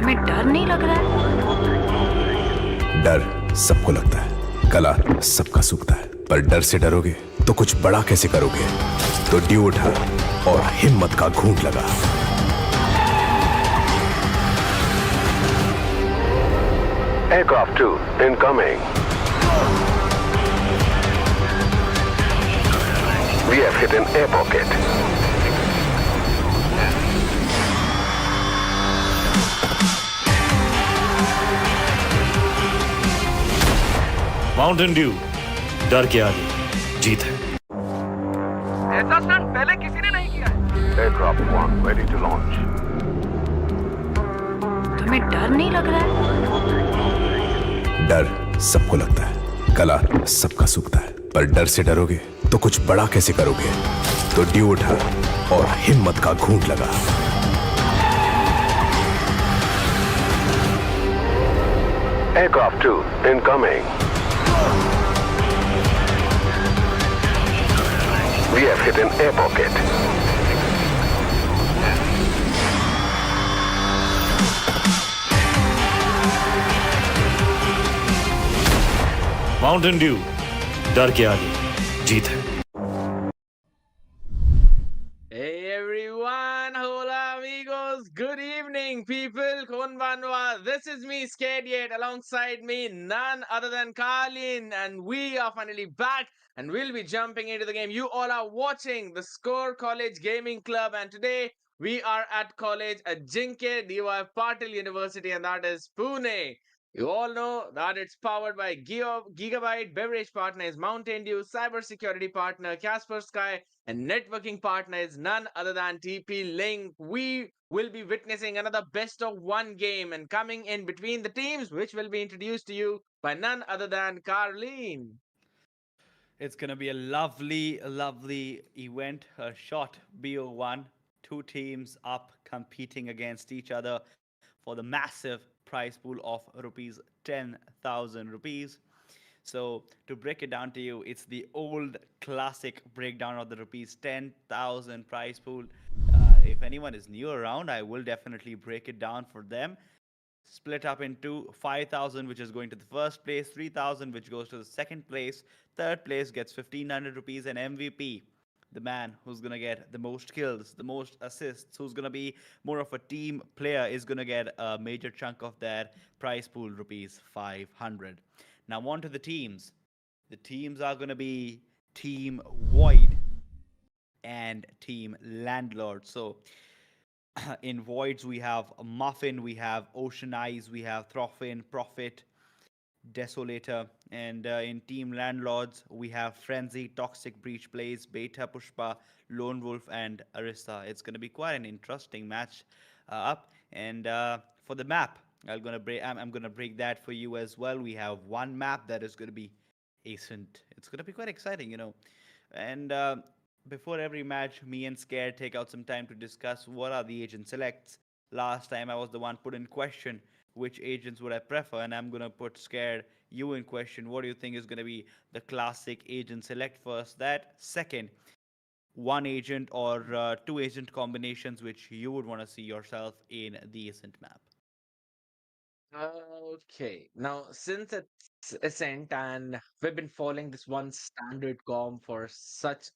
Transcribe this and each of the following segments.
तुम्हें डर नहीं लग रहा है? डर सबको लगता है, कला सबका सूखता है, पर डर से डरोगे तो कुछ बड़ा कैसे करोगे? तो ड्यू उठा और हिम्मत का घूंट लगा। Aircraft 2 incoming. We have hit an air pocket. Mountain Dew, डर के आगे जीत है। ऐसा स्टंट पहले किसी ने नहीं किया है। Aircraft 1 ready to launch. तुम्हें डर नहीं लग रहा है? डर सबको लगता है, कला सबका सूखता है, पर डर से डरोगे तो कुछ बड़ा कैसे करोगे? तो ड्यू उठा और हिम्मत का घूंट लगा। Aircraft 2 incoming. We have hit an air pocket. Mountain Dew, डर के आगे जीत है। Hey everyone, hola amigos, good evening people, konbanwa. This is me, Scared Yet, alongside me, none other than Kalin, and we are finally back, and we'll be jumping into the game. You all are watching the SKOAR College Gaming Club, and today we are at College Ajeenkya DY Patil University, and that is Pune. You all know that it's powered by Gigabyte, Beverage partner is Mountain Dew, cybersecurity partner Kaspersky, and networking partner is none other than TP Link. We will be witnessing another best of one game, and coming in between the teams, which will be introduced to you by none other than Carleen. It's going to be a lovely event. A short BO1, two teams up competing against each other for the massive prize pool of rupees 10,000 rupees. So to break it down to you, it's the old classic breakdown of the rupees 10,000 prize pool. If anyone is new around, I will definitely break it down for them. Split up into 5,000, which is going to the first place, 3,000, which goes to the second place, third place gets 1,500 rupees, and MVP, the man who's going to get the most kills, the most assists, who's going to be more of a team player, is going to get a major chunk of that prize pool, rupees 500. Now, on to the teams. The teams are going to be Team Void and Team Landlord. So, in Voids, we have Muffin, we have Ocean Eyes, we have Throffin, Prophet, Desolator, and in Team Landlords, we have Frenzy, Toxic Breach Blaze, Beta Pushpa, Lone Wolf, and Arista. It's going to be quite an interesting match up. And for the map, I'm gonna break that for you as well. We have one map that is going to be Ascent. It's going to be quite exciting, you know. And before every match, me and Scare take out some time to discuss what are the agent selects. Last time I was the one put in question which agents would I prefer, and I'm gonna put Scared you in question. What do you think is gonna be the classic agent select first? That second, one agent or two agent combinations which you would want to see yourself in the Ascent map. Okay, now since it's Ascent and we've been following this one standard com for such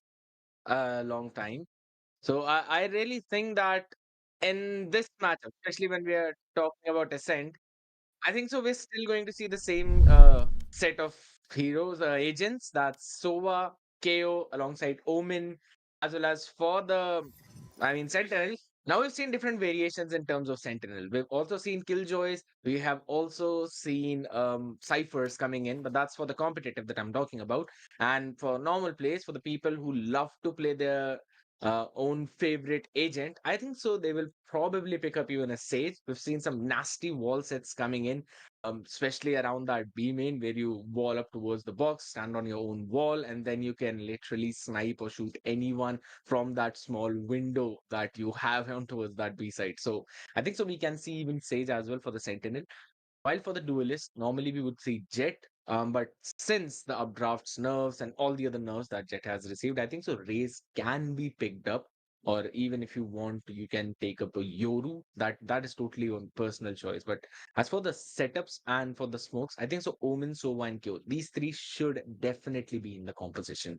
a long time, so I really think that in this matchup, especially when we are talking about Ascent, I think so. We're still going to see the same set of heroes, agents. That's Sova, KO, alongside Omen, as well as for the, I mean, Sentinel. Now we've seen different variations in terms of Sentinel. We've also seen Killjoys. We have also seen ciphers coming in, but that's for the competitive that I'm talking about. And for normal plays, for the people who love to play their own favorite agent, I think so. They will probably pick up even a Sage. We've seen some nasty wall sets coming in, especially around that B main where you wall up towards the box, stand on your own wall, and then you can literally snipe or shoot anyone from that small window that you have on towards that B side. So I think so. We can see even Sage as well for the Sentinel. While for the duelist, normally we would see Jet, but since the updrafts nerves and all the other nerves that Jet has received, I think so Raze can be picked up or even if you want to, you can take up a Yoru. That is totally your personal choice. But as for the setups and for the smokes, I think so. Omen, Sova, and Kyo. These three should definitely be in the composition.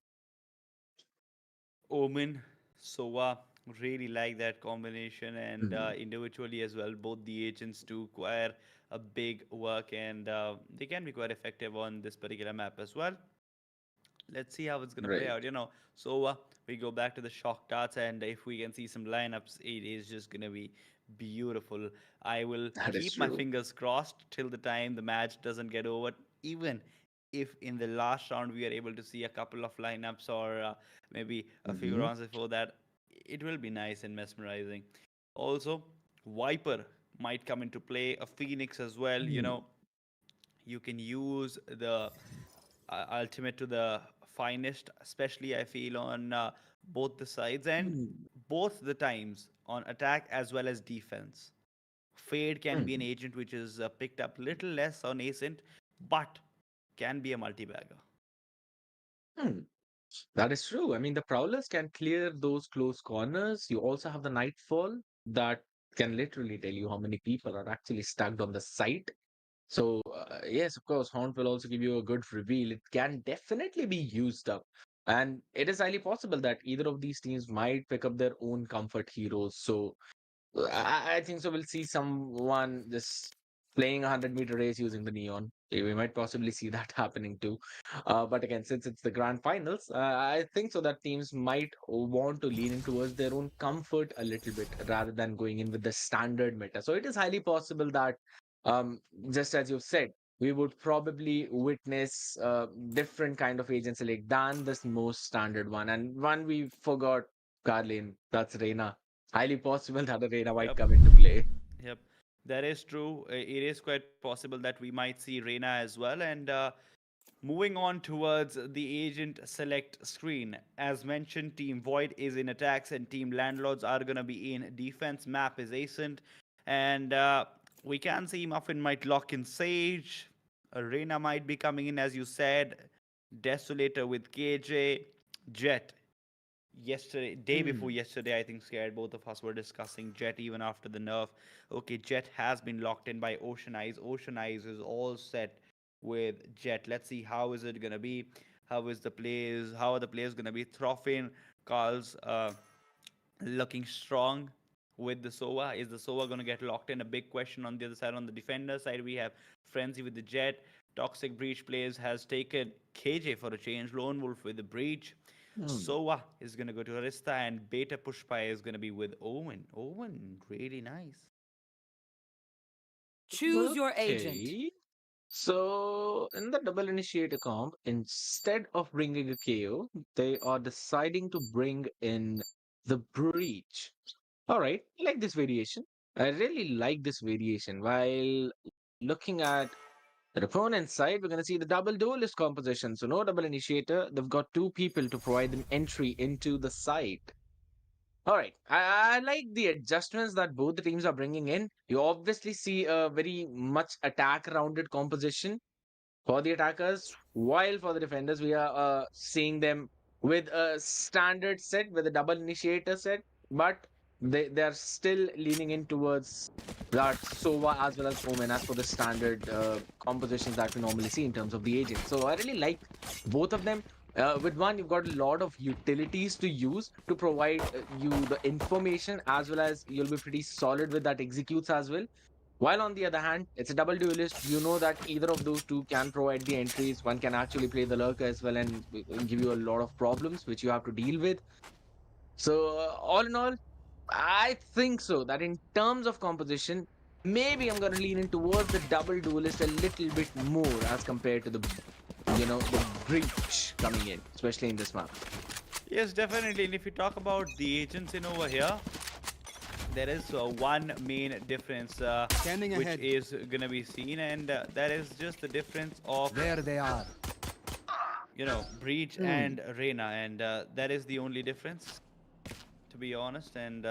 Omen, Sova, really like that combination, and Mm, individually as well. Both the agents do require a big work, and they can be quite effective on this particular map as well. Let's see how it's going to play right. out. So we go back to the shock darts, and if we can see some lineups, it is just going to be beautiful. I will That is keep my true. fingers crossed till the time the match doesn't get over, even if in the last round we are able to see a couple of lineups, or maybe a few Hmm. rounds before that. It will be nice and mesmerizing. Also, Viper might come into play, a Phoenix as well. You can use the ultimate to the finest, especially I feel on both the sides and both the times on attack as well as defense. Fade can be an agent which is picked up little less on Ascent, but can be a multi-bagger. Hmm. That is true. I mean, the Prowlers can clear those close corners. You also have the Nightfall that can literally tell you how many people are actually stuck on the site. So, yes, of course, Haunt will also give you a good reveal. It can definitely be used up. And it is highly possible that either of these teams might pick up their own comfort heroes. So, I think so. We'll see someone just playing a 100-meter race using the neon. We might possibly see that happening too. But again, since it's the grand finals, I think so that teams might want to lean in towards their own comfort a little bit rather than going in with the standard meta. So it is highly possible that, um, just as you've said, we would probably witness different kind of agent select than this most standard one. And one we forgot, Carlin, that's Reina. Highly possible that Arena might Yep. come into play. Yep, that is true. It is quite possible that we might see Reina as well. And moving on towards the agent select screen, as mentioned, Team Void is in attacks and Team Landlords are gonna be in defense. Map is Ascent, and we can see Muffin might lock in Sage. Reina might be coming in, as you said. Desolator with KJ, Jet yesterday, day before Mm, yesterday, I think, scared, both of us were discussing Jet even after the nerf. Okay, Jet has been locked in by Ocean Eyes. Ocean Eyes is all set with Jet. Let's see how is it gonna be. How are the players gonna be? Throffin, Carl's looking strong with the Sova. Is the Sova going to get locked in? A big question on the other side. On the defender side, we have Frenzy with the Jet. Toxic Breach plays has taken KJ for a change. Lone Wolf with the Breach. mm. Sova is going to go to Arista, and Beta Pushpa is going to be with Owen. Owen, really nice. Choose your agent. Okay. So, in the double initiator comp, instead of bringing a KO, they are deciding to bring in the Breach. All right, I like this variation. I really like this variation. While looking at the opponent's side, we're going to see the double duelist composition. So, no double initiator. They've got two people to provide them entry into the site. All right. I like the adjustments that both the teams are bringing in. You obviously see a very much attack rounded composition for the attackers, while for the defenders, we are seeing them with a standard set, with a double initiator set, but they're still leaning in towards that Sova as well as Omen as for the standard compositions that we normally see in terms of the agent. So I really like both of them. With one, you've got a lot of utilities to use to provide you the information, as well as you'll be pretty solid with that executes as well. While on the other hand, it's a double duelist. You know that either of those two can provide the entries. One can actually play the lurker as well and give you a lot of problems which you have to deal with. So, all in all, I think so that in terms of composition, maybe I'm going to lean in towards the double duelist a little bit more as compared to the breach coming in, especially in this map. Yes, definitely. And if you talk about the agents in over here, there is one main difference Scanning which ahead. is going to be seen, and that is just the difference of There they are. Breach Hmm. and Reina, and that is the only difference, to be honest. And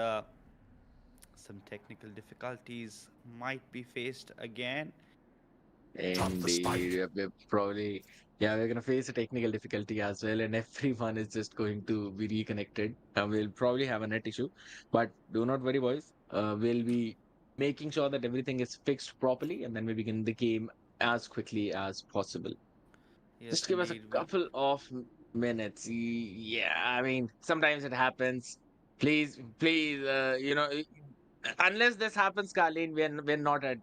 some technical difficulties might be faced again. Indeed, we're probably, yeah, we're gonna face a technical difficulty as well, and everyone is just going to be reconnected. We'll probably have a net issue, but do not worry, boys. We'll be making sure that everything is fixed properly, and then we begin the game as quickly as possible. Yes, Just give us a indeed. couple of minutes. Yeah, I mean, sometimes it happens. Please, please, unless this happens, Carleen, we're not at,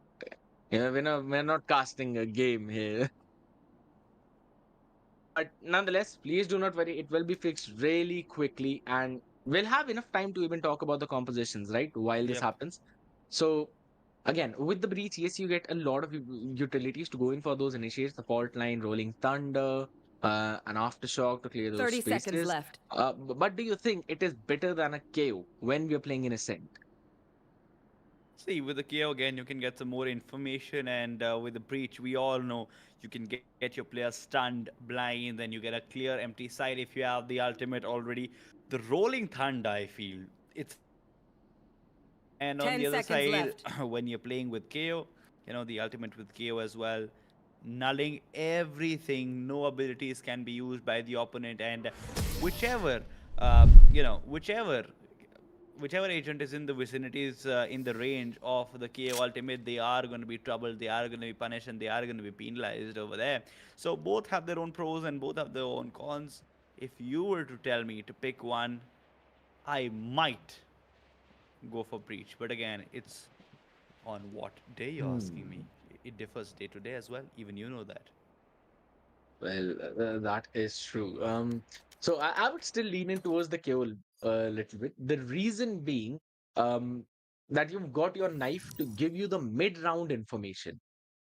we're not casting a game here. But nonetheless, please do not worry. It will be fixed really quickly, and we'll have enough time to even talk about the compositions, right? While this Yep. happens. So again, with the breach, yes, you get a lot of utilities to go in for those initiates, the fault line, rolling thunder, an aftershock to clear those 30 seconds spaces. left. But do you think it is better than a KO when we are playing in Ascent? See, with the KO again, you can get some more information, and with the breach, we all know you can get your players stunned, blind, then you get a clear empty side if you have the ultimate already. The rolling thunder, I feel it's and on 10 the other seconds side, left. when you're playing with KO, the ultimate with KO as well, nulling everything, no abilities can be used by the opponent, and whichever, whichever agent is in the vicinities in the range of the KO ultimate, they are going to be troubled, they are going to be punished, and they are going to be penalized over there. So both have their own pros and both have their own cons. If you were to tell me to pick one, I might go for breach. But again, it's on what day you're asking me. Hmm. It differs day to day as well. Even you know that. Well, that is true. So I would still lean in towards the KO a little bit. The reason being, um, that you've got your knife to give you the mid-round information.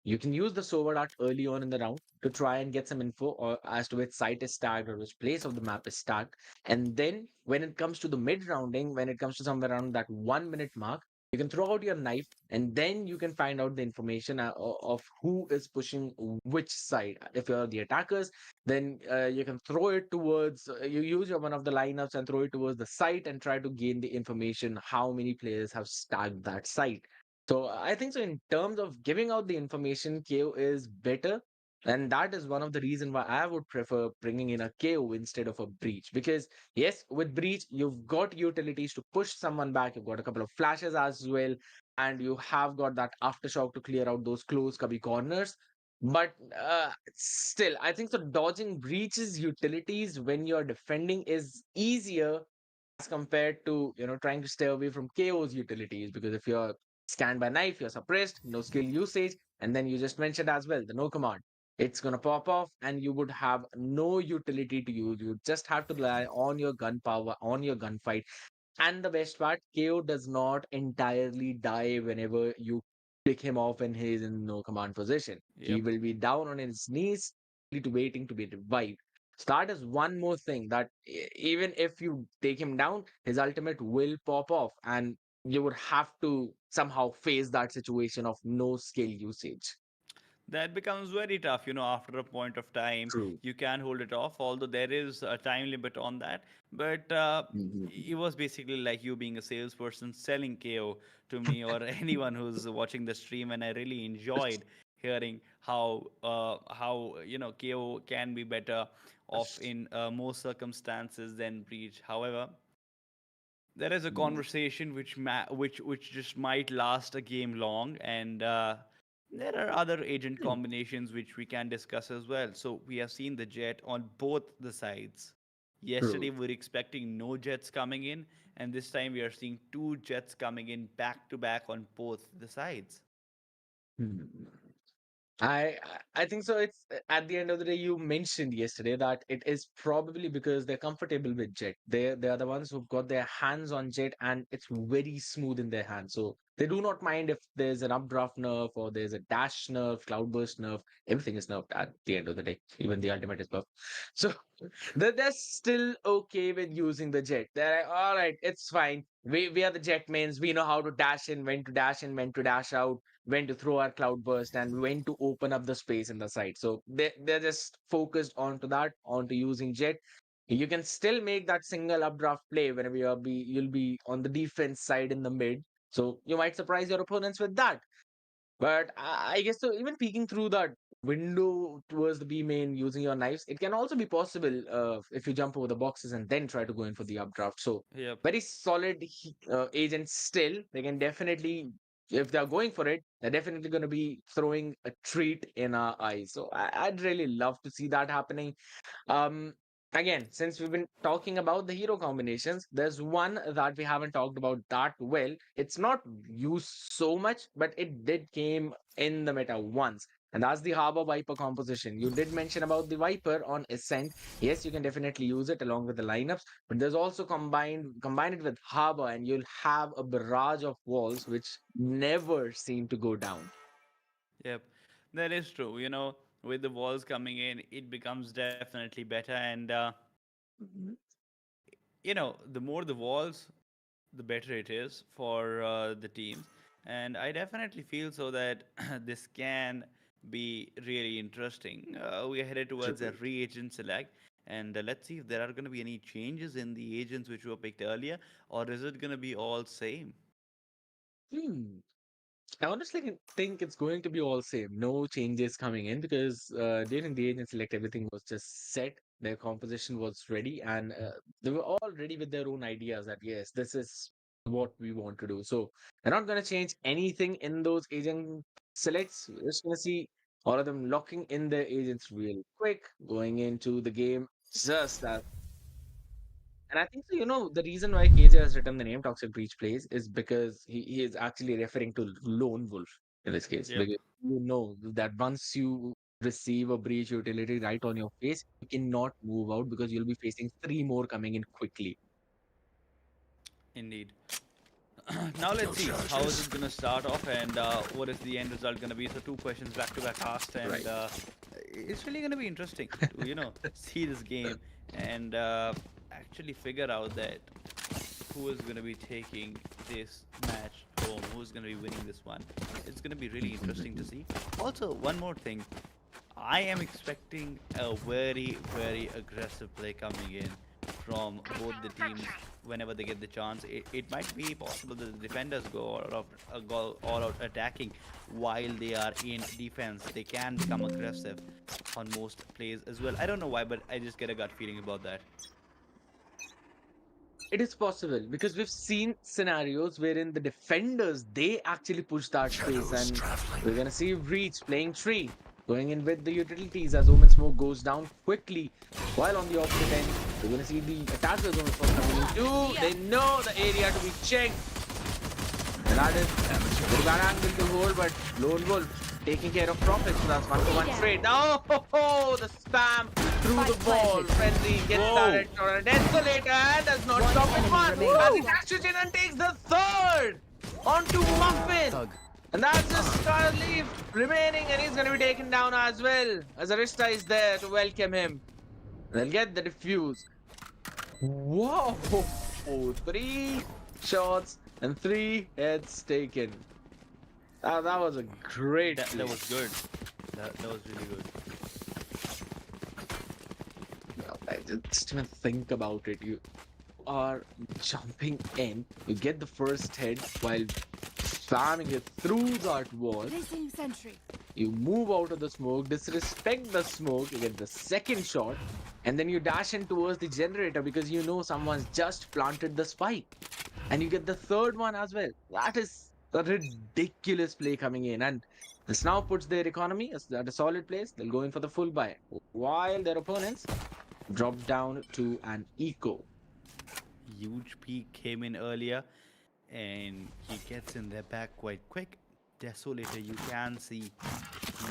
You can use the sword art early on in the round to try and get some info or as to which site is tagged or which place of the map is tagged. And then when it comes to the mid-rounding, when it comes to somewhere around that 1 minute mark, you can throw out your knife and then you can find out the information of who is pushing which side. If you're the attackers, then you can throw it towards, you use your one of the lineups and throw it towards the site and try to gain the information how many players have stacked that site. So I think so in terms of giving out the information, KO is better, and that is one of the reason why I would prefer bringing in a KO instead of a breach. Because yes, with breach, you've got utilities to push someone back. You've got a couple of flashes as well, and you have got that aftershock to clear out those close cubby corners. But still, I think so. Dodging breaches utilities when you're defending is easier as compared to trying to stay away from KO's utilities, because if you're scanned by knife, you're suppressed, no skill usage, and then you just mentioned as well the no command. It's gonna pop off, and you would have no utility to use. You just have to rely on your gun power, on your gunfight. And the best part, KO does not entirely die whenever you pick him off and he is in no command position. He Yep. will be down on his knees, waiting to be revived. So that is one more thing that even if you take him down, his ultimate will pop off, and you would have to somehow face that situation of no skill usage. That becomes very tough, after a point of time. True. You can hold it off, although there is a time limit on that. But Mhm. it was basically like you being a salesperson selling KO to me or anyone who's watching the stream, and I really enjoyed hearing how KO can be better off in most circumstances than breach. However, there is a conversation which just might last a game long, and there are other agent combinations which we can discuss as well. So we have seen the jet on both the sides. Yesterday True. we were expecting no jets coming in, and this time we are seeing two jets coming in back to back on both the sides. Hmm. I think so. It's at the end of the day, you mentioned yesterday that it is probably because they're comfortable with Jet. They are the ones who've got their hands on Jet, and it's very smooth in their hands. So they do not mind if there's an updraft nerf or there's a dash nerf, cloudburst nerf. Everything is nerfed at the end of the day. Even the ultimate is buffed. So they're still okay with using the Jet. They're like, all right, it's fine. We are the Jet mains. We know how to dash in, when to dash out, when to throw our cloudburst, and when to open up the space in the site. So they're just focused onto that, onto using Jet. You can still make that single updraft play whenever you'll be on the defense side in the mid. So you might surprise your opponents with that. But I guess so. Even peeking through that window towards the B main using your knives, it can also be possible if you jump over the boxes and then try to go in for the updraft. So Yep. very solid agents still. They can definitely, if they're going for it, they're definitely going to be throwing a treat in our eyes. So I'd really love to see that happening. um, Again, since we've been talking about the hero combinations, there's one that we haven't talked about that well. It's not used so much, but it did came in the meta once. And that's the Harbor Viper composition. You did mention about the Viper on Ascent. Yes, you can definitely use it along with the lineups, but there's also combine it with Harbor, and you'll have a barrage of walls which never seem to go down. Yep, that is true. With the walls coming in, it becomes definitely better. And Mhm. the more the walls, the better it is for the teams. And I definitely feel so that this can be really interesting. We are headed towards a True. re-agent select, and let's see if there are going to be any changes in the agents which were picked earlier, or is it going to be all same? Hmm. I honestly think it's going to be all same. No changes coming in because during the agent select, everything was just set. Their composition was ready, and they were all ready with their own ideas that yes, this is what we want to do. So they're not going to change anything in those agent selects. We're just going to see all of them locking in their agents real quick, going into the game just as. And I think so, the reason why KJ has written the name Toxic Breach Plays is because he is actually referring to Lone Wolf in this case. Yep. Because you know that once you receive a breach utility right on your face, you cannot move out because you'll be facing three more coming in quickly. Indeed. Now let's see how is it going to start off, and what is the end result going to be. So two questions back to back asked, and Right. it's really going to be interesting to see this game and actually figure out that who is going to be taking this match home, who's going to be winning this one. It's going to be really interesting to see. Also, one more thing, I am expecting a very, very aggressive play coming in from both the teams whenever they get the chance. It might be possible that the defenders go all out attacking while they are in defense. They can become aggressive on most plays as well. I don't know why, but I just get a gut feeling about that. It is possible because we've seen scenarios wherein the defenders they actually push that space, and we're gonna see Reach playing tree, going in with the utilities as Omen Smoke goes down quickly. While on the opposite end, we're gonna see the attackers Omen Smoke coming in too. They know the area to be checked. And that is a very bad angle to hold, but Lone Wolf taking care of profits. So that's 1-for-1 trade. Oh, the spam through the ball. Frenzy gets that on a Desolator and does not stop at one. As he dashes in and takes the third onto Muffin. And that's just currently remaining, and he's going to be taken down as well. As Arista is there to welcome him. They'll get the defuse. Whoa! 3 shots and 3 heads taken. That was a great That play. was good. That was really good. I just even think about it. You are jumping in, you get the first hit while slamming it through that wall. Placing sentry. You move out of the smoke, disrespect the smoke, you get the second shot, and then you dash in towards the generator because you know someone's just planted the spike. And you get the third one as well. That is a ridiculous play coming in. And this now puts their economy at a solid place. They'll go in for the full buy. While their opponents drop down to an eco. Huge peak came in earlier, and he gets in their back quite quick. Desolator, you can see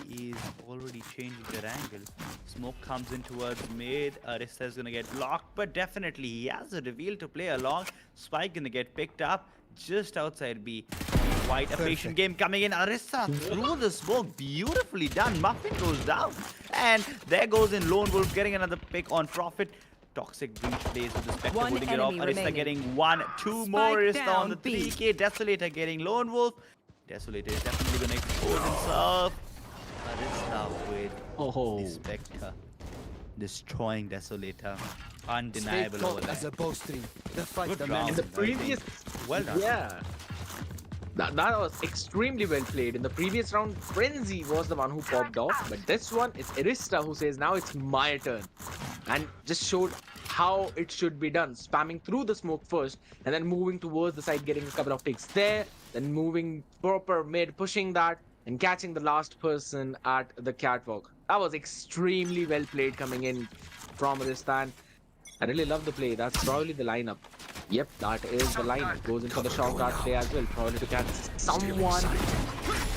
he is already changing their angle. Smoke comes in towards mid. Arista is gonna get blocked, but definitely he has a reveal to play along. Spike gonna get picked up just outside B. Quite a patient game coming in. Arista through the smoke, beautifully done. Muffin goes down, and there goes in Lone Wolf getting another pick on Profit. Toxic Breach plays with the Spectre One holding it off. enemy Arista remaining. getting 1-2 more. Spike Arista on the down, B. 3K. Desolator getting Lone Wolf. Desolator is definitely going to expose himself. Arista with the Spectre. Destroying Desolator. Undeniable over as there. a bowstring. The fight Good the round. man. In the I think. previous, Well done. yeah. That was extremely well played. In the previous round, Frenzy was the one who popped off, but this one, it's Arista who says, now it's my turn. And just showed how it should be done. Spamming through the smoke first, and then moving towards the side, getting a couple of takes there, then moving proper mid, pushing that, and catching the last person at the catwalk. That was extremely well played coming in from Arista. And I really love the play. That's probably the lineup. Yep, that is the lineup. Goes in for the shot guard play as well. Probably to catch someone.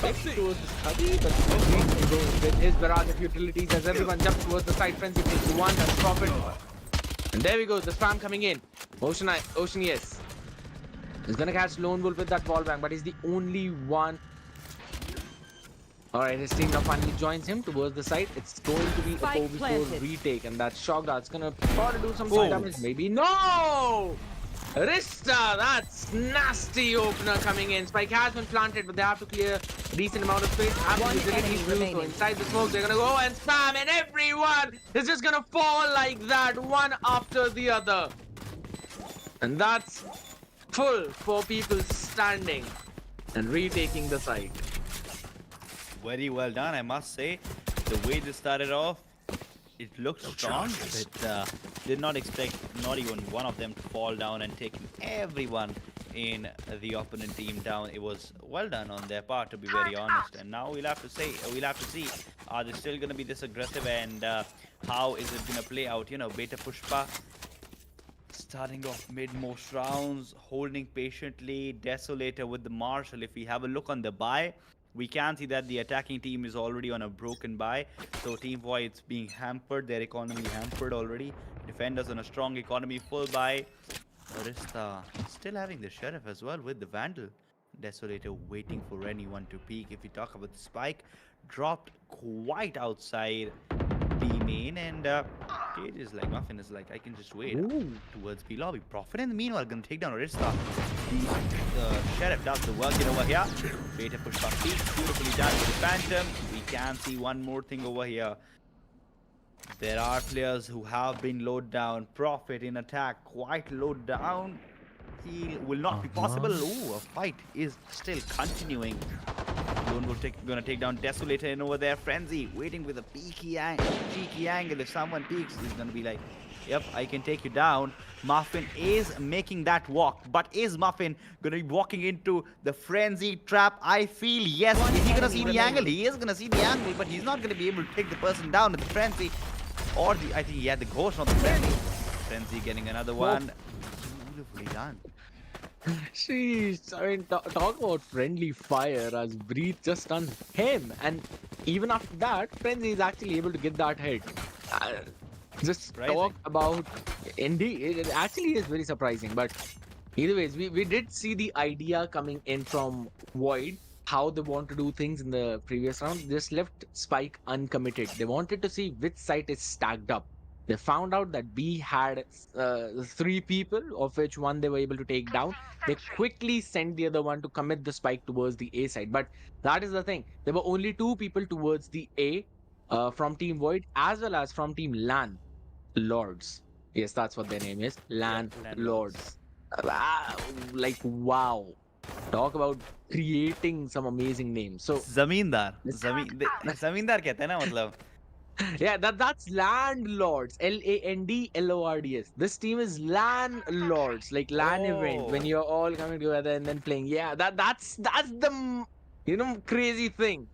Maybe towards the study, but he goes with his barrage of utilities as everyone jumps towards the side. Frenzy takes one, that's profit. And there we go, the spam coming in. Ocean yes. He's gonna catch Lone Wolf with that wall bang, but he's the only one. Alright, his team now finally joins him towards the side. It's going to be a Spike 4v4 planted. retake, and that shot guard's gonna probably do some side damage. Maybe no! Rista, that's nasty opener coming in. Spike has been planted, but they have to clear a decent amount of space. One Absolutely enemy so remaining. inside the smoke, they're gonna go and spam, and everyone is just gonna fall like that, one after the other. And that's full for people standing and retaking the site. Very well done, I must say. The way they started off, it looked strong, but did not expect not even one of them to fall down and taking everyone in the opponent team down. It was well done on their part, to be very honest. And now we'll have to see, are they still going to be this aggressive, and how is it going to play out? You know, Beta Pushpa starting off mid most rounds, holding patiently. Desolator with the Marshall. If we have a look on the buy, we can see that the attacking team is already on a broken buy. So Team Void's being hampered, their economy hampered already. Defenders on a strong economy, full buy. Arista still having the Sheriff as well with the Vandal. Desolator waiting for anyone to peek. If we talk about the Spike, dropped quite outside B main, and Cage is like, Muffin is like, I can just wait towards B lobby. Profit in the meanwhile gonna take down Arista. The Sheriff does the work over here. Beta push back peak, beautifully done with the Phantom. We can see one more thing over here. There are players who have been low down. Profit in attack, quite low down. He will not be possible. Ooh, a fight is still continuing. Lone Wolf gonna take down Desolator in over there. Frenzy waiting with a cheeky angle. If someone peeks, he's gonna be like, yep, I can take you down. Muffin is making that walk, but is Muffin gonna be walking into the Frenzy trap? I feel yes. Is he gonna see the angle? He is gonna see the angle, but he's not gonna be able to take the person down with the Frenzy. Or the, I think he had the Ghost, not the Frenzy. Frenzy getting another one. Beautifully done. Sheesh, I mean, talk about friendly fire as Breathe just on him. And even after that, Frenzy is actually able to get that hit. Just Surprising. talk about, indeed, it actually is very surprising. But either ways, we did see the idea coming in from Void, how they want to do things in the previous round. They just left Spike uncommitted. They wanted to see which site is stacked up. They found out that B had 3 people, of which one they were able to take down. They quickly sent the other one to commit the spike towards the A side. But that is the thing. There were only 2 people towards the A from Team Void as well as from Team LAN Lords. Yes, that's what their name is. LAN Lords. Like, wow. Talk about creating some amazing names. So Zamindar. Zamindar कहते हैं ना मतलब. yeah, that's landlords. Landlords. This team is landlords, like LAN event when you're all coming together and then playing. Yeah, that's the crazy thing.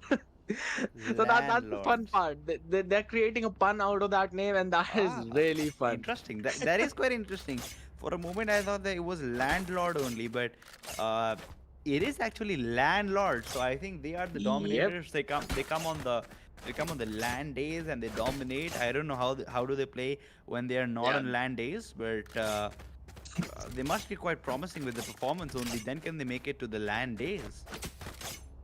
So that's the fun part. They're creating a pun out of that name, and that is really fun. Interesting. That is quite interesting. For a moment, I thought that it was landlord only, but it is actually landlord. So I think they are the dominators. They come on the LAN days and they dominate. I don't know how do they play when they are not on LAN days, but they must be quite promising with the performance. Only then can they make it to the LAN days.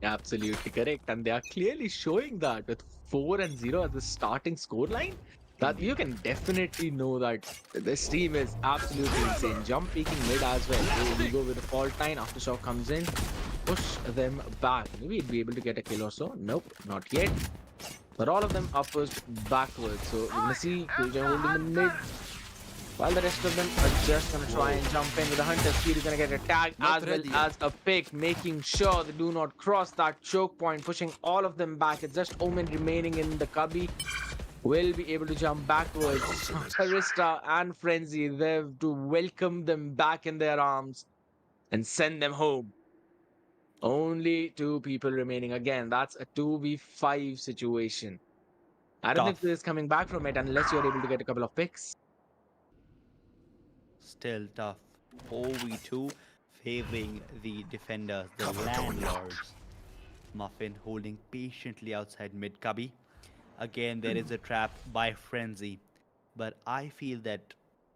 Absolutely correct, and they are clearly showing that with 4-0 as the starting scoreline. That you can definitely know that this team is absolutely insane. Jump peeking mid as well. So we go with the fault line. Aftershock comes in, push them back. Maybe we'd be able to get a kill or so. Nope, not yet. But all of them are pushed backwards. So we're gonna see Killjoy holding the mid. while the rest of them are just gonna try and jump in with the hunter. Speed is gonna get a tag as well as a pick, making sure they do not cross that choke point, pushing all of them back. It's just Omen remaining in the cubby. Will be able to jump backwards. Arista and Frenzy there to welcome them back in their arms and send them home. Only 2 people remaining. Again, that's a 2v5 situation. I don't think Tough. there's coming back from it unless you're able to get a couple of picks. Still tough. 4v2 favoring the defenders, the landlords. Muffin holding patiently outside mid cubby. Again, there is a trap by Frenzy. But I feel that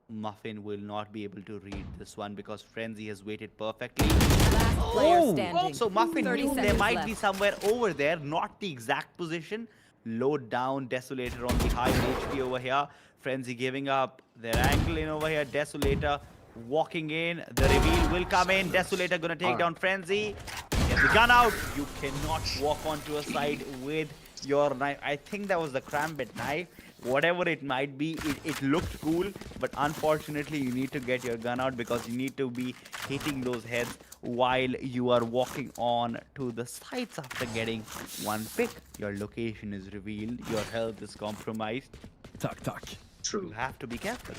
Muffin will not be able to read this one because Frenzy has waited perfectly. Last player standing. So Muffin 30 knew there seconds might left. be somewhere over there, not the exact position. Low down, Desolator on the high HP over here. Frenzy giving up their angle in over here. Desolator walking in. The reveal will come in. Desolator gonna take down Frenzy. Get the gun out. You cannot walk onto a side with your knife. I think that was the Krambit knife. Whatever it might be, it looked cool, but unfortunately you need to get your gun out because you need to be hitting those heads while you are walking on to the sides after getting one pick. Your location is revealed, your health is compromised. You have to be careful.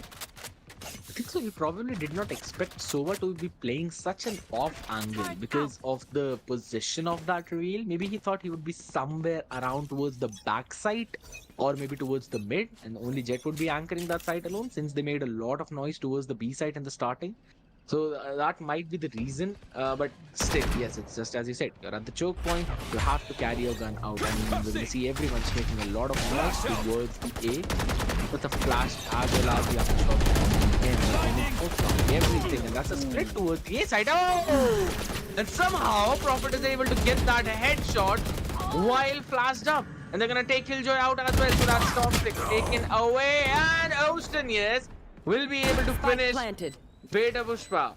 I think so. He probably did not expect Sova to be playing such an off angle because of the position of that reveal. Maybe he thought he would be somewhere around towards the backside or maybe towards the mid, and only Jet would be anchoring that side alone since they made a lot of noise towards the B side in the starting. So that might be the reason, but still, yes, it's just as you said. You're at the choke point. You have to carry your gun out, and we see everyone's making a lot of noise towards the A with the flash as well as the aftershock. Everything, and that's a split towards the A side. Oh! And somehow Prophet is able to get that headshot while flashed up, and they're gonna take Killjoy out as well. So that's top stick taken away, and Austin, yes, will be able to finish. Planted. Beta Pushpa.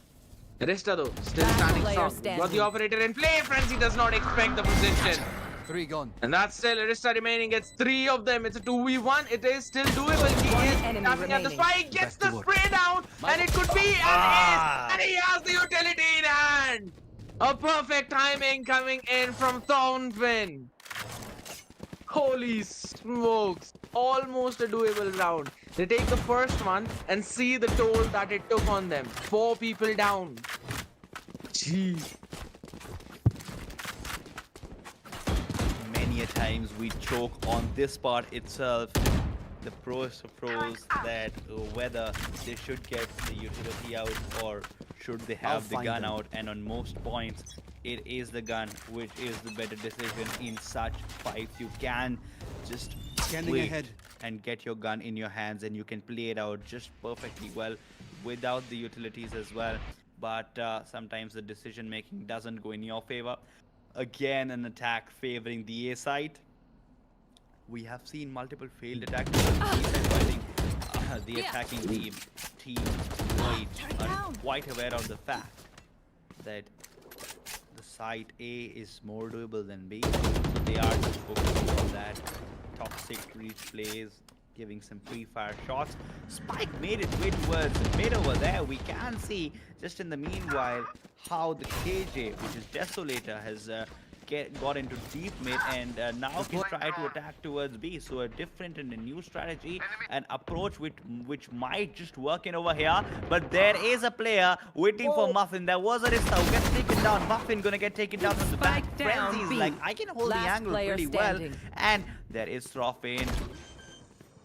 Resta though, still Last standing player strong. standing. Got the operator in play. Frenzy does not expect the position. 3 gone. And that's still Arista remaining. It's 3 of them. It's a 2v1. It is still doable. He One is enemy tapping at the remaining. spike, gets the spray down, and it could be an ace. And he has the utility in hand. A perfect timing coming in from Thornfinn. Holy smokes. Almost a doable round. They take the first one and see the toll that it took on them. 4 people down. Gee. Many a times we choke on this part itself. The pros of pros that whether they should get the utility out or should they have the gun out, and on most points it is the gun which is the better decision in such fights. You can just wait ahead. and get your gun in your hands and you can play it out just perfectly well without the utilities as well, but sometimes the decision making doesn't go in your favor. Again, an attack favoring the A side. We have seen multiple failed attacks. I think the attacking team are quite aware of the fact that the site A is more doable than B. So they are just focusing on that toxic reach plays, giving some pre-fire shots. Spike made its way towards the mid over there. We can see just in the meanwhile how the KJ, which is Desolator, has got into deep mid and now can try to attack towards B. So a different and a new strategy, an approach which might just work in over here. But there is a player waiting for Muffin. There was a Rista who gets taken down. Muffin gonna get taken down from the back. Spike down, Frenzy's B. like, I can hold the Last angle player pretty standing. well. And there is Throffin.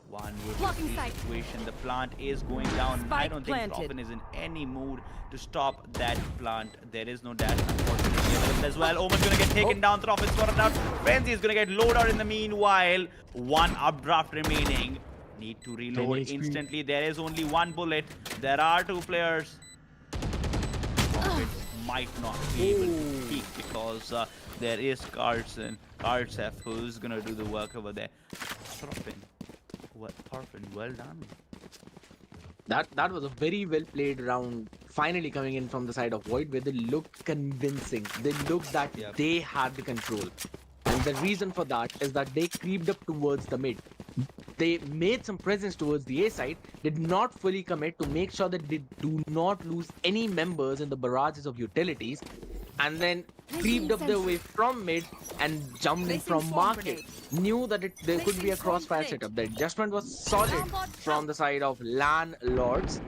One with Blocking the sight. situation. The plant is going down. I Spike don't think planted. Throffin is in any mood to stop that plant. There is no dash, unfortunately, available as well. Omen's gonna get taken down. Throffin spotted out. Frenzy is gonna get loaded out in the meanwhile. One updraft remaining. Need to reload instantly. There is only one bullet. There are 2 players. Throffin might not be able to peek because there is Kartsef who's gonna do the work over there. Throffin. Thorfinn, well done. That was a very well played round. Finally coming in from the side of Void, where they looked convincing. They looked that they had the control, and the reason for that is that they creeped up towards the mid. they made some presence towards the A side, did not fully commit to make sure that they do not lose any members in the barrages of utilities, and then creeped up their way from mid and jumped in from market. Knew that there could be a crossfire setup. The adjustment was solid from the side of landlords,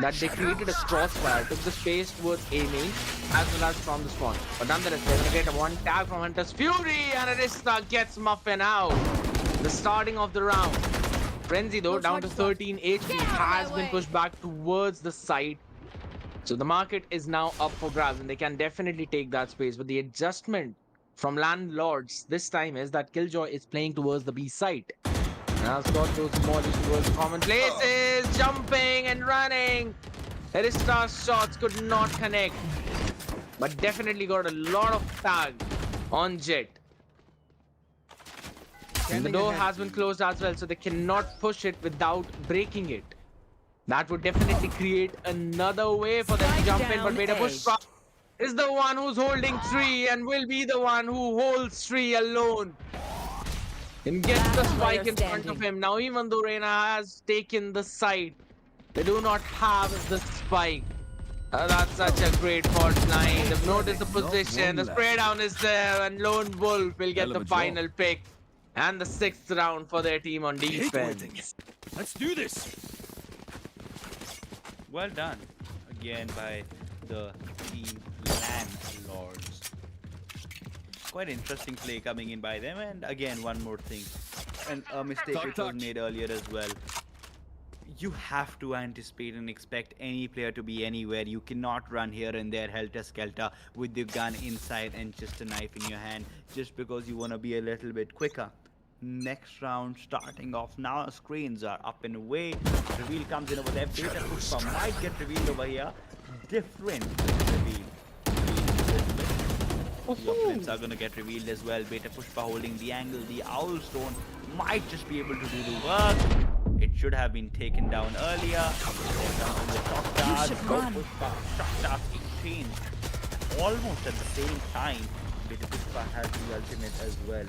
that they created a crossfire, took the space towards A main as well as from the spawn. But nonetheless, they're gonna get a one tag from Hunter's Fury, and Arista gets Muffin out. The starting of the round. Frenzy though, down to 13 HP, has been pushed back towards the side. So the market is now up for grabs, and they can definitely take that space. But the adjustment from landlords this time is that Killjoy is playing towards the B side. Now Scott goes mollies towards common places, jumping and running. Arista's shots could not connect, but definitely got a lot of tag on Jet. And the door has been closed as well, so they cannot push it without breaking it. That would definitely create another way for them to jump in, but Beta Pushpa is the one who's holding 3 and will be the one who holds 3 alone. And gets the spike in front of him. Now even though Reina has taken the side, they do not have the spike. That's such a great fault line. They've noticed the position, the spray down is there, and Lone Wolf will get the final pick. And the 6th round for their team on defense. Let's do this. Well done again by the team landlords. Quite interesting play coming in by them, and again one more thing, and a mistake which was made earlier as well. You have to anticipate and expect any player to be anywhere. You cannot run here and there helter-skelter with your gun inside and just a knife in your hand just because you want to be a little bit quicker. Next round starting off now. Screens are up and away. Reveal comes in over there. Beta Pushpa might get revealed over here. Different reveal. The opponents are gonna get revealed as well. Beta Pushpa holding the angle. The Owl Stone might just be able to do the work. It should have been taken down earlier. There comes the shock dart. Pushpa shock dart exchange almost at the same time. Beta Pushpa has the ultimate as well.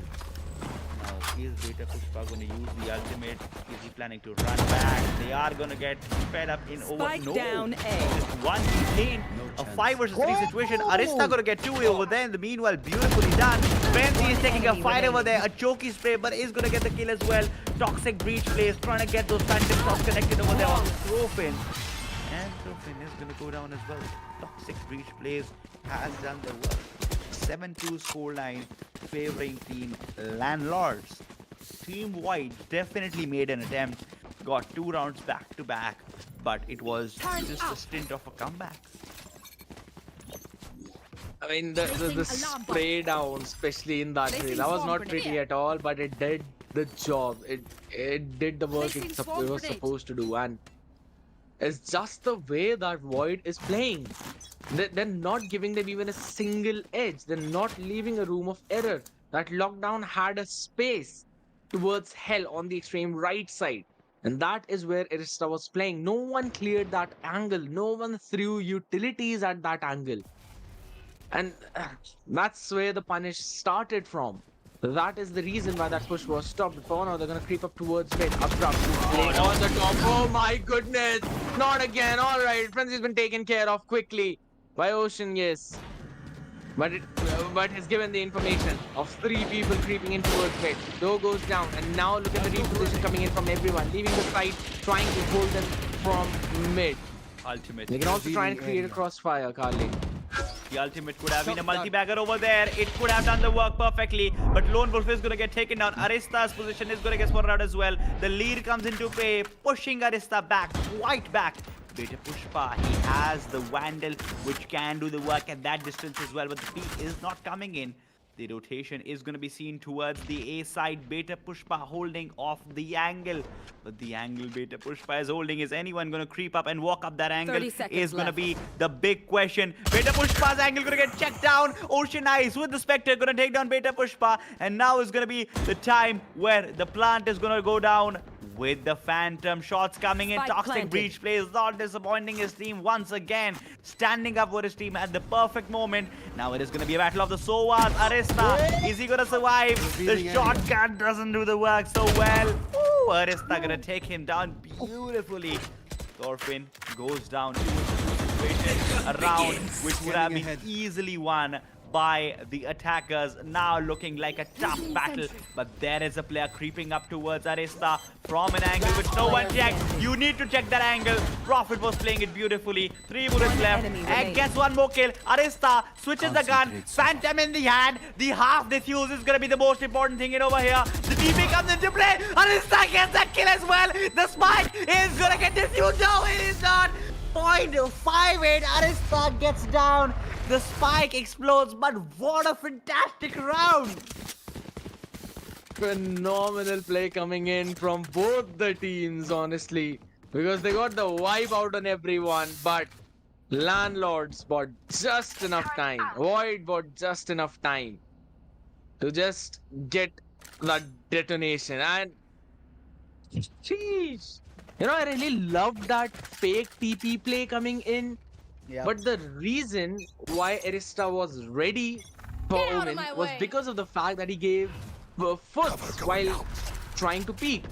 Now, is Beta Pushpa going to use the ultimate? Is he planning to run back? They are going to get fed up in over. No, down A. Just one lane. A 5 versus 3 situation. Arista going to get 2 over there. In the meanwhile, beautifully done. Frenzy is taking a fight over there. A chokey spray, but is going to get the kill as well. Toxic breach plays, trying to get those phantom shots connected over there on Throfin. And Throfin is going to go down as well. Toxic breach plays has done the work. 7-2 scoreline favoring team landlords. Team White definitely made an attempt, got 2 rounds back to back, but it was just a stint of a comeback. I mean, the spray down, especially in that way, that was not pretty at all, but it did the job. It did the work it was supposed to do, and it's just the way that Void is playing. They're not giving them even a single edge. They're not leaving a room of error. That lockdown had a space towards hell on the extreme right side. And that is where Arista was playing. No one cleared that angle. No one threw utilities at that angle. And that's where the punish started from. That is the reason why that push was stopped. For now, they're going to creep up towards mid. Abrupt play on the top. Oh my goodness. Not again. All right. Frenzy's been taken care of quickly by Ocean, yes. But it's given the information of 3 people creeping in towards mid. Door goes down. And now look at the reposition coming in from everyone. Leaving the side, trying to hold them from mid. Ultimate. They can also try and create a crossfire, Carly. The ultimate could have been a multi-bagger over there. It could have done the work perfectly. But Lone Wolf is going to get taken down. Arista's position is going to get spotted out as well. The lead comes into play, pushing Arista back, quite back. Beta Pushpa, he has the Vandal, which can do the work at that distance as well. But the peak is not coming in. The rotation is going to be seen towards the A side. Beta Pushpa holding off the angle. But the angle Beta Pushpa is holding, is anyone going to creep up and walk up that angle? Is going to be the big question. Beta Pushpa's angle going to get checked down. Ocean Eyes with the Spectre going to take down Beta Pushpa. And now is going to be the time where the plant is going to go down with the phantom shots coming in. Toxic breach plays, not disappointing his team once again, standing up for his team at the perfect moment. Now it is going to be a battle of the SKOARs. Arista, is he going to survive? The shotgun doesn't do the work so well. Oh, Arista gonna take him down beautifully. Thorfinn goes down to a situation, a round which would have been easily won by the attackers. Now looking like a tough battle, but there is a player creeping up towards Arista from an angle which no one checked. You need to check that angle. Prophet was playing it beautifully. 3 bullets left and gets one more kill. Arista switches the gun, Phantom in the hand. The half defuse is gonna be the most important thing in over here. The TP comes into play. Arista gets that kill as well. The spike is gonna get defused. No, it is not. 0.58. Arista gets down. The spike explodes, but what a fantastic round! Phenomenal play coming in from both the teams, honestly, because they got the wipe out on everyone, but Landlords bought just enough time. Void bought just enough time to just get that detonation. And jeez, I really loved that fake TP play coming in. Yeah. But the reason why Arista was ready for Get out of Omen my was way. because of the fact that he gave foots while trying to peek.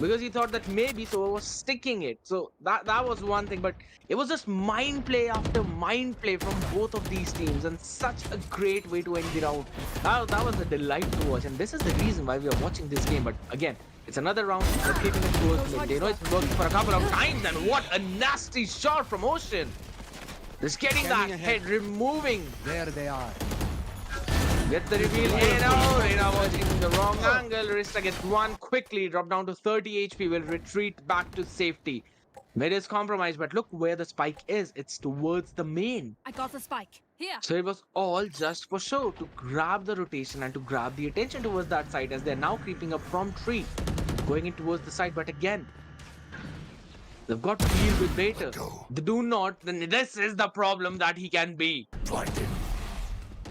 Because he thought that maybe Sova was sticking it. So that was one thing. But it was just mind play after mind play from both of these teams. And such a great way to end the round. That was a delight to watch. And this is the reason why we are watching this game. But again, it's another round. We're keeping it towards mid. They know it's working for a couple of times. And what a nasty shot from Ocean. Just getting that head, removing. There they are. Get the reveal here now. Reina watching the wrong angle. Arista gets one quickly. Drop down to 30 HP. Will retreat back to safety. Mid is compromised, but look where the spike is. It's towards the main. I got the spike. Here. So it was all just for show to grab the rotation and to grab the attention towards that side as they're now creeping up from tree. Going in towards the side, but again, they've got to deal with Bater. They do not, then this is the problem that he can be.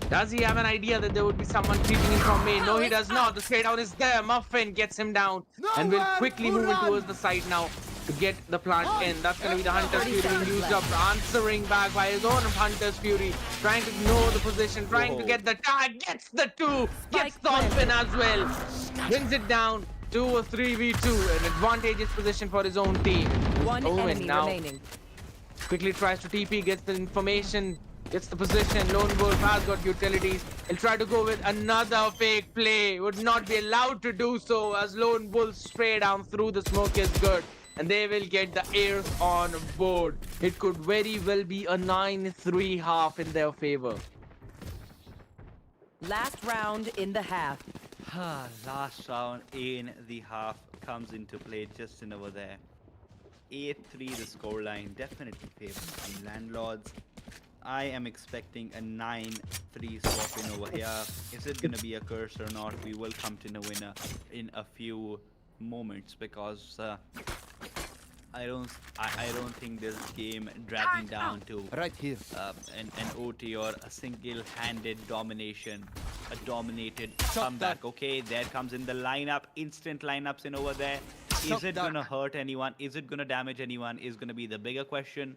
Does he have an idea that there would be someone creeping in from main? No, he does not. The straight out is there. Muffin gets him down and will quickly move in towards the side now to get the plant in. That's going to be the Hunter's Fury being used up, answering back by his own Hunter's Fury, trying to know the position, trying to get the tag, gets the 2, gets Thorfinn as well, brings it down to a 3v2, an advantageous position for his own team. One Owen enemy now remaining. quickly tries to TP, gets the information, gets the position. Lone Wolf has got utilities. He'll try to go with another fake play. Would not be allowed to do so as Lone Wolf spray down through the smoke is good. And they will get the heirs on board. It could very well be a 9-3 half in their favor. Last round in the half. Last round in the half comes into play just in over there. 8-3 the scoreline, definitely favoring the Landlords. I am expecting a 9-3 swap in over here. Is it gonna be a curse or not? We will come to know in a few moments because I don't think this game dragging down to Right here. an OT or a single-handed domination, a dominated comeback. Okay, there comes in the lineup, instant lineups in over there. Is it gonna hurt anyone? Is it gonna damage anyone? Is gonna be the bigger question.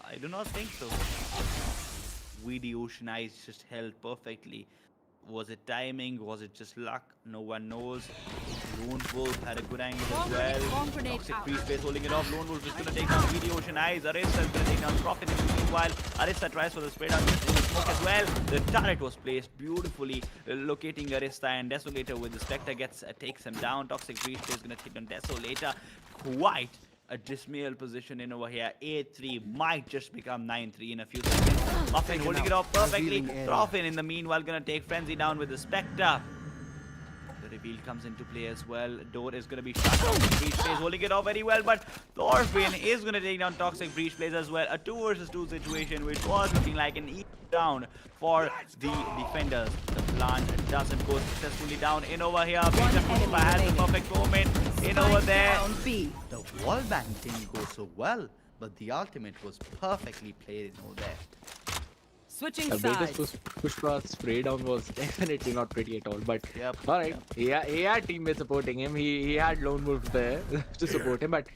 I do not think so. VD Ocean Eyes just held perfectly. Was it timing? Was it just luck? No one knows. Lone Wolf had a good angle as well. Toxic free space holding it off. Lone Wolf is going to take down VD Ocean Eyes. Arista is going to take down Profit. Meanwhile, Arista tries for the spray down just in the smoke as well. The turret was placed beautifully, locating Arista, and Desolator with the Spectre takes him down. Toxic free space is going to take down Desolator. Quite a dismal position in over here. 8-3 might just become 9-3 in a few seconds. Muffin holding it off perfectly. Thorfinn in the meanwhile gonna take Frenzy down with the Spectre. The reveal comes into play as well. Door is gonna be shut down. Breach plays holding it off very well, but Thorfinn is gonna take down Toxic Breach plays as well. A 2 versus 2 situation, which was looking like an easy round for the defenders. The plant doesn't go successfully down in over here. Beater has the perfect moment in over there. Down B. The wallbang didn't go so well, but the ultimate was perfectly played in over there. Switching The sides. biggest push spray down was definitely not pretty at all. But Yep, alright, he had teammates supporting him. He had Lone Wolf there to support him. But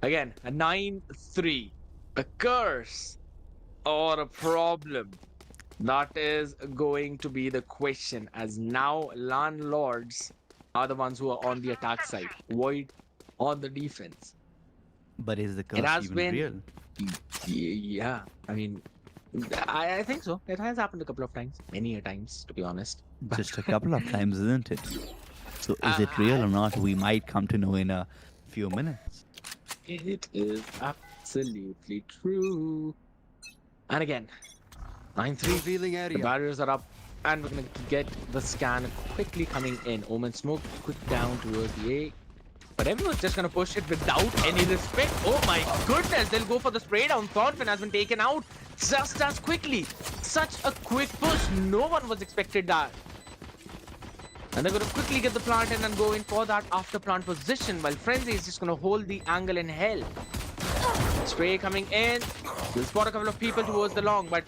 again, a 9-3, a curse or a problem. That is going to be the question, as now Landlords are the ones who are on the attack side. Void on the defense. But is the It curse has even been, real? yeah. I mean, I think so. It has happened a couple of times, many a times, to be honest. Just a couple of times, isn't it? So is it real or not? We might come to know in a few minutes. It is absolutely true. And again, 9-3. Revealing The area. barriers are up, and we're gonna get the scan quickly coming in. Omen smoke quick down towards the A. But everyone's just gonna push it without any respect. Oh my goodness, they'll go for the spray down. Thornton has been taken out just as quickly. Such a quick push. No one was expected that. And they're gonna quickly get the plant in and go in for that after plant position, while Frenzy is just gonna hold the angle in hell. Spray coming in. We'll spot a couple of people towards the long, but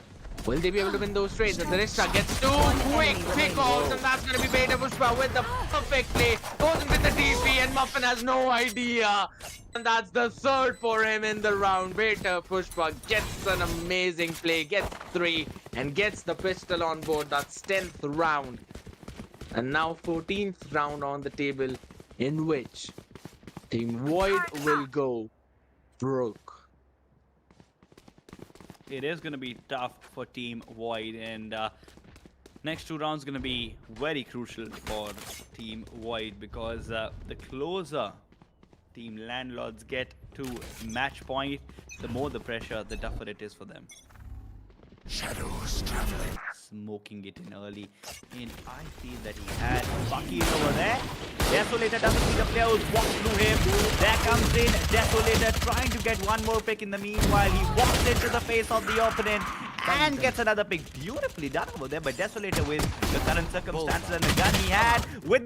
will they be able to win those trades? As the Rista gets two quick pickoffs, and that's going to be Beta Pushpa with the perfect play. Goes in with the DP, and Muffin has no idea. And that's the third for him in the round. Beta Pushpa gets an amazing play, gets 3, and gets the pistol on board. That's 10th round. And now 14th round on the table, in which Team Void will go broke. It is going to be tough for Team Void, and next 2 rounds going to be very crucial for Team Void, because the closer Team Landlords get to match point, the more the pressure, the tougher it is for them. Shadows traveling. Smoking it in early, and I feel that he had Bucky over there. Desolator doesn't see the player who's walked through him. There comes in Desolator, trying to get one more pick in the meanwhile. He walks into the face of the opponent and gets another pick. Beautifully done over there by Desolator with the current circumstances and the gun he had. With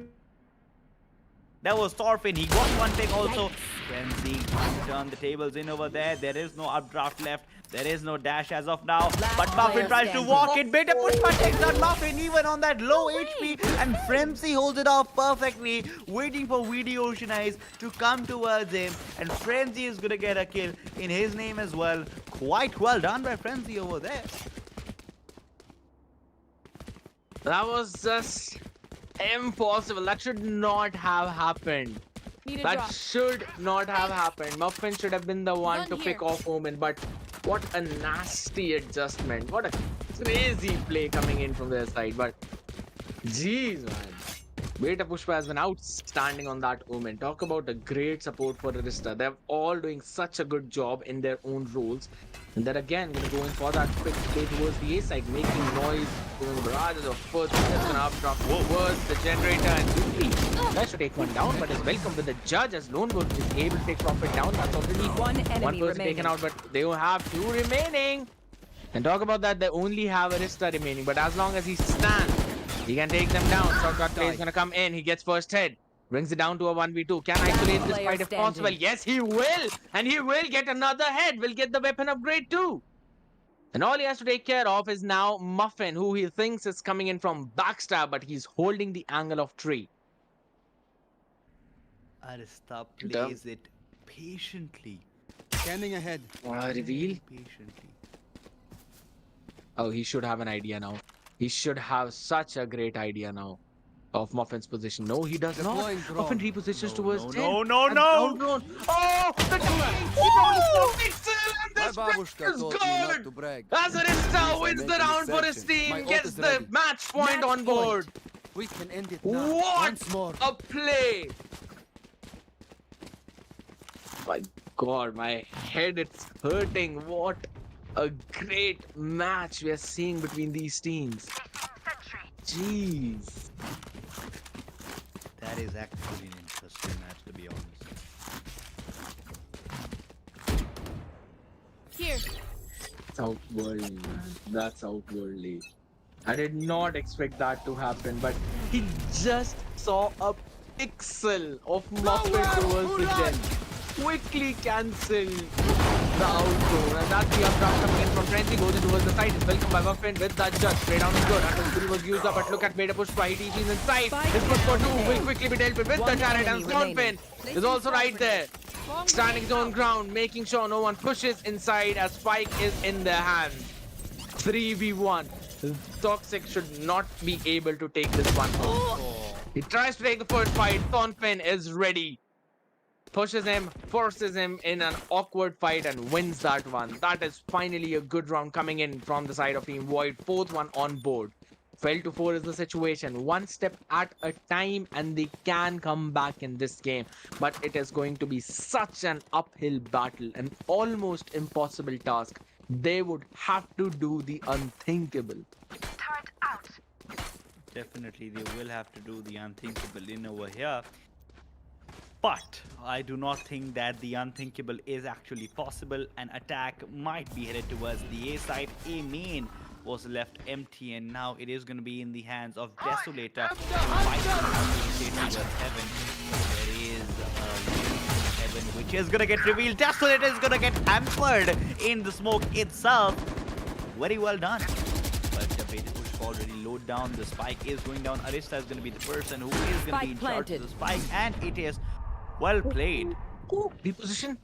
there was Thorfinn, he got one pick also. Frenzy turn the tables in over there. There is no updraft left. There is no dash as of now. But Muffin tries to walk it. Beta Pushpa takes out Muffin even on that low HP. And Frenzy holds it off perfectly, waiting for VD Ocean Eyes to come towards him. And Frenzy is going to get a kill in his name as well. Quite well done by Frenzy over there. That was just impossible. That should not have happened. Need a That drop. should not have happened. Muffin should have been the one Gun to here. pick off Omen, but what a nasty adjustment. What a crazy play coming in from their side. But jeez, man. Beta Pushpa has been outstanding on that Omen. Talk about a great support for Arista. They're all doing such a good job in their own roles. And they're again going to go in for that quick play towards the A side, making noise, doing barrages of first. That's going to updraft towards the generator, and Yuki tries to take one down, but is welcome with the judge as Lone Wolf is able to take profit down. That's already One enemy person remaining. taken out, but they will have 2 remaining. And talk about that, they only have Arista remaining, but as long as he stands, he can take them down. Shotgun play is going to come in. He gets first hit. Brings it down to a 1v2. Can isolate this player fight if possible. standing. Yes, he will. And he will get another head. Will get the weapon upgrade too. And all he has to take care of is now Muffin, who he thinks is coming in from backstab, but he's holding the angle of tree. Arista plays it patiently. Scanning ahead. Reveal. Patiently. Oh, he should have an idea now. He should have such a great idea now of Muffin's position. No, he does not. Deploying drone. Muffin repositions towards no, 10. no, no, And no. drone. Oh, the oh! Pixel, and My this babushka match is taught me not good. to brag. As Arista wins the making round for his exception. My team, ult gets is the ready. match point on board. We can end it now. What Once more. a play! My God, my head is hurting. What a great match we are seeing between these teams. Jeez. That is actually an interesting match, to be honest. Here. That's outworldly, man. That's outworldly. I did not expect that to happen, but he just saw a pixel of Muffin towards the gen. Quickly cancelled the outgo, and that's the updraft coming in from Frenzy. Goes in towards the side. Is welcomed by Muffin with that judge. Straight down is good. Until Fury was used up, but look at Beta Pushpa. He TG's inside. This push for 2 will quickly be dealt with the One turret, and enemy Thornfinn remaining. is also right there. Standing his own ground, making sure no one pushes inside as Spike is in their hands. 3v1. Toxic should not be able to take this one home. He tries to take the first fight. Thornfinn is ready. Pushes him, forces him in an awkward fight and wins that one. That is finally a good round coming in from the side of Team Void. Fourth one on board. 12 to 4 is the situation. One step at a time, and they can come back in this game. But it is going to be such an uphill battle, an almost impossible task. They would have to do the unthinkable. Definitely, they will have to do the unthinkable in over here. But I do not think that the unthinkable is actually possible. An attack might be headed towards the A side. A main was left empty, and now it is going to be in the hands of Desolator. Fight towards Heaven. There is Heaven, which is going to get revealed. Desolator is going to get hampered in the smoke itself. Very well done. But the bait push already load down. The spike is going down. Arista is going to be the person who is going to be in charge of the spike, and it is well played. Ooh, reposition.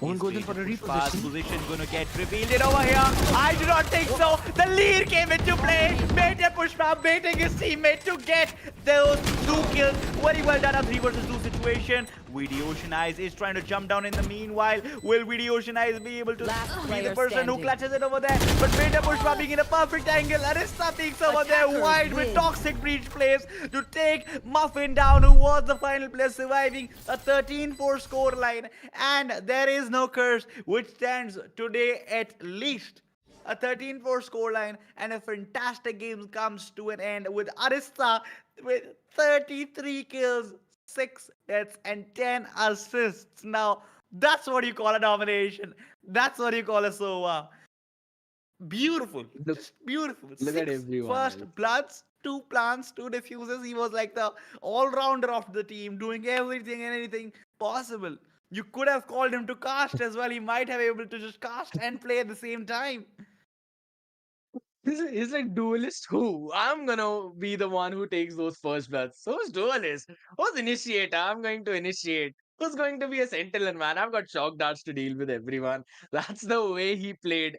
Owen goes in for a Fast reposition. position gonna get revealed in over here. I do not think so. The lead came into play. Major Pushpa baiting his teammate to get those 2 kills. Very well done. A 3 versus 2 situation. VD Ocean Eyes is trying to jump down in the meanwhile. Will VD Ocean Eyes be able to Last be the player person who standing. clutches it over there? But Major Pushpa being in a perfect angle. Arista peeks over there Attackers wide with win. Toxic Breach plays to take Muffin down, who was the final player surviving a 13-4 score line. And there is no curse, which stands today at least a 13-4 scoreline, and a fantastic game comes to an end with Arista with 33 kills, 6 deaths, and 10 assists. Now, that's what you call a domination. That's what you call a SOA. Beautiful. Look- Just beautiful. look at 6 everyone first else. bloods, 2 plants, 2 diffuses. He was like the all-rounder of the team, doing everything and anything possible. You could have called him to cast as well. He might have able to just cast and play at the same time. He's like duelist who? I'm gonna be the one who takes those first bloods. So who's duelist? Who's initiator? I'm going to initiate. Who's going to be a sentinel, man? I've got shock darts to deal with everyone. That's the way he played.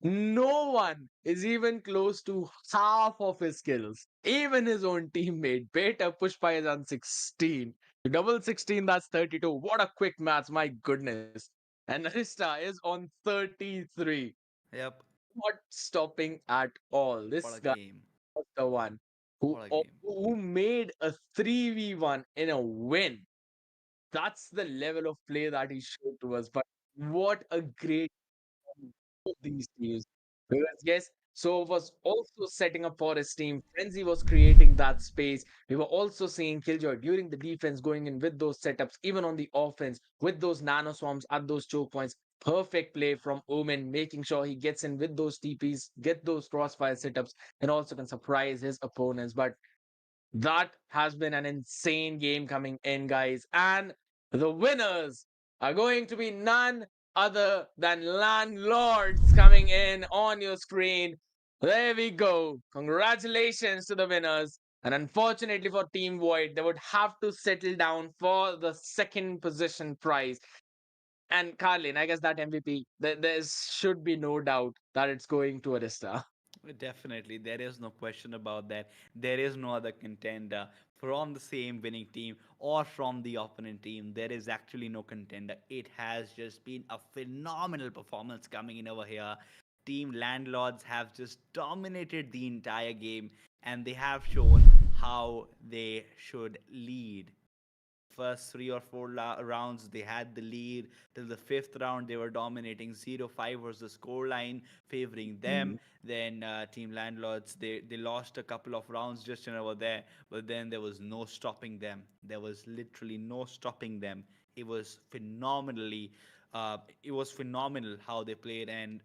No one is even close to half of his skills. Even his own teammate. Beta Pushpa is on 16. Double 16, that's 32. What a quick maths, my goodness. And Arista is on 33. Yep. Not stopping at all. This What a guy game. was the one who, What a game. who made a 3v1 in a win. That's the level of play that he showed to us. But what a great of these teams. Because yes, so was also setting up for his team. Frenzy was creating that space. We were also seeing Killjoy during the defense going in with those setups, even on the offense, with those nano swarms at those choke points. Perfect play from Omen, making sure he gets in with those TPs, get those crossfire setups, and also can surprise his opponents. But that has been an insane game coming in, guys. And the winners are going to be none other than landlords coming in on your screen. There we go. Congratulations to the winners. And unfortunately for Team Void, they would have to settle down for the second position prize. And Carlin, I guess that MVP, there should be no doubt that it's going to Arista. Definitely, there is no question about that. There is no other contender from the same winning team or from the opponent team. There is actually no contender. It has just been a phenomenal performance coming in over here. Team Landlords have just dominated the entire game, and they have shown how they should lead. First 3 or 4 rounds they had the lead. Till the 5th round they were dominating. 0-5 was the scoreline favoring them. Then Team Landlords, they lost a couple of rounds just over there, but then there was no stopping them. There was literally no stopping them. It was phenomenal how they played, and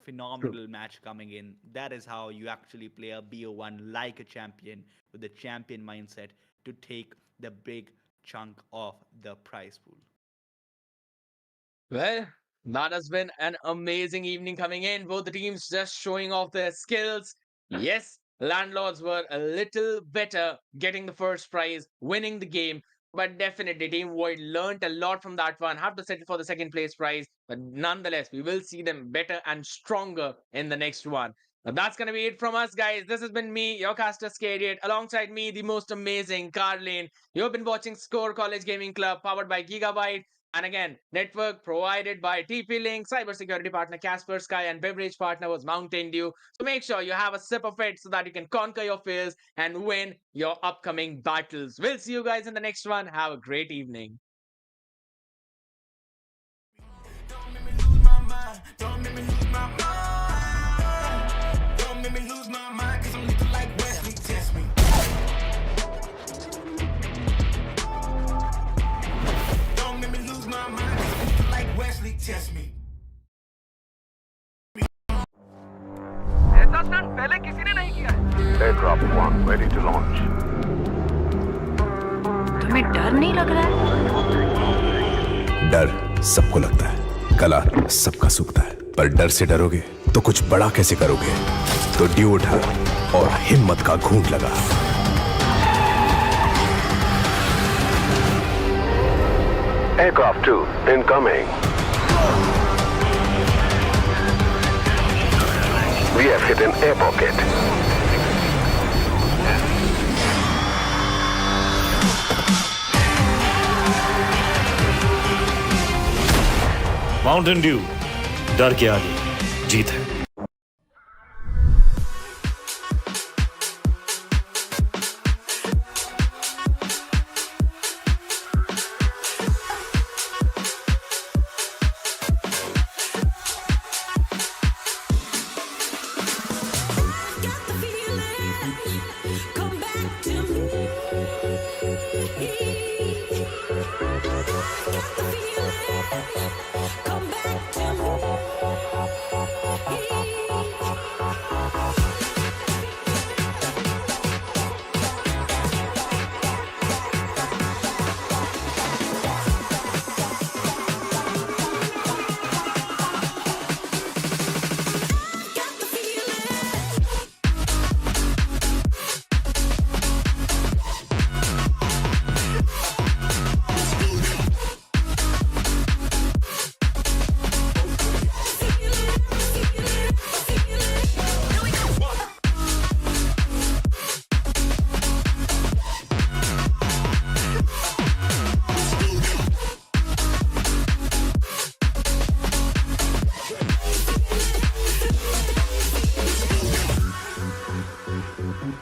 phenomenal match coming in. That is how you actually play a BO1 like a champion, with the champion mindset to take the big chunk of the prize pool. Well, that has been an amazing evening coming in. Both the teams just showing off their skills. Yes, landlords were a little better getting the first prize, winning the game. But definitely, Team Void learned a lot from that one. Have to settle for the second place prize. But nonetheless, we will see them better and stronger in the next one. That's gonna be it from us, guys. This has been me, your caster Skadiat, alongside me, the most amazing Carlene. You've been watching Score College Gaming Club, powered by Gigabyte. And again, network provided by TP Link, cybersecurity partner Kaspersky, and beverage partner was Mountain Dew. So make sure you have a sip of it so that you can conquer your fears and win your upcoming battles. We'll see you guys in the next one. Have a great evening. Don't make me lose my mind. Don't make me lose my mind. Don't make me lose my mind, cause I'm looking like Wesley. Test me. Don't make me lose my mind, cause I'm looking like Wesley. Test me. Aircraft 1 ready to launch. तुम्हें डर नहीं लग रहा है? डर सबको लगता है, कला सबका सूखता है, पर डर से डरोगे तो कुछ बड़ा कैसे करोगे? तो ड्यू उठा और हिम्मत का घूंट लगा। Aircraft 2 incoming. We have hit an air pocket. Mountain Dew, डर के आगे जीत है। Come back to me. Got the feeling. Come back to me.